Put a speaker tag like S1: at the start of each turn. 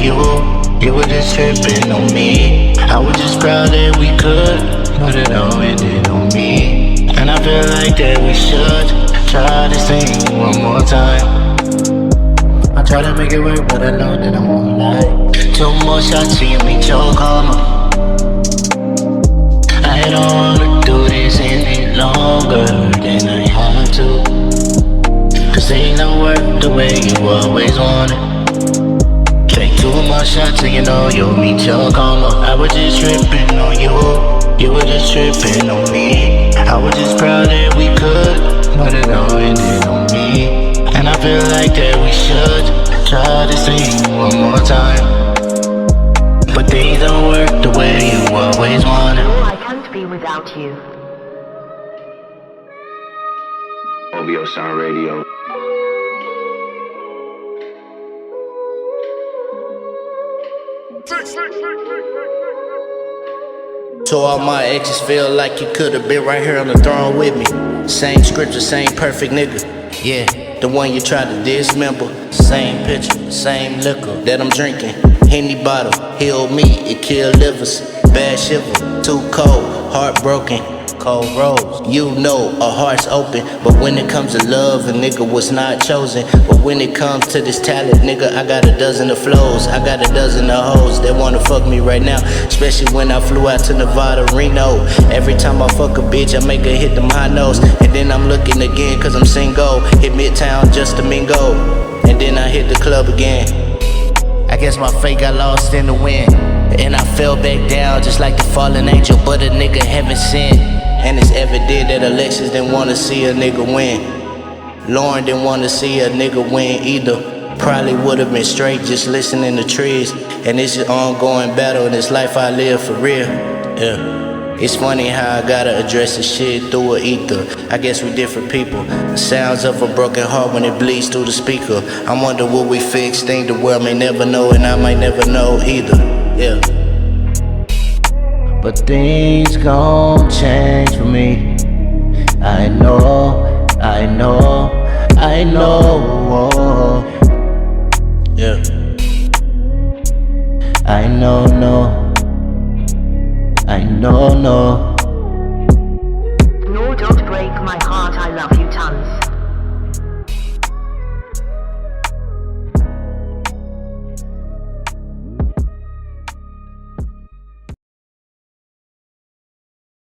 S1: you. You were just tripping on me. I was just proud that we could, but it all ended on me. And I feel like that we should try this thing one more time. I try to make it work, but I know that I won't lie. 2 more shots, seeing me choke karma. I don't wanna do this any longer than I have to. Cause ain't no work the way you always want it. Take 2 more shots and you know you'll meet your karma. I was just tripping on you, you were just tripping on me. I was just proud that we could, but it all ended on me. And I feel like that we should try this thing one more time. But things don't work the way you always want it.
S2: Oh, I can't be without you.
S3: OVO Sound Radio.
S1: To all my exes, feel like you could've been right here on the throne with me. Same scripture, same perfect nigga. Yeah, the one you tried to dismember. Same picture, same liquor that I'm drinking. Henny bottle, heal me, it kill livers. Bad shiver, too cold, heartbroken. Cold rose, you know a heart's open. But when it comes to love, a nigga was not chosen. But when it comes to this talent, nigga, I got a dozen of flows. I got a dozen of hoes that wanna fuck me right now. Especially when I flew out to Nevada, Reno. Every time I fuck a bitch, I make her hit them high notes. And then I'm looking again cause I'm single. Hit Midtown just to mingle. And then I hit the club again. I guess my fate got lost in the wind. And I fell back down just like the fallen angel. But a nigga heaven sent. And it's evident that Alexis didn't wanna see a nigga win. Lauren didn't wanna see a nigga win either. Probably would've been straight just listening to trees. And it's an ongoing battle in this life I live for real. Yeah. It's funny how I gotta address the shit through a ether. I guess we different people. The sounds of a broken heart when it bleeds through the speaker. I wonder will we fix things the world may never know, and I might never know either. Yeah. But things gon' change for me. I know, I know, I know. Yeah. I know, no. I know, no.
S2: No, don't break my heart.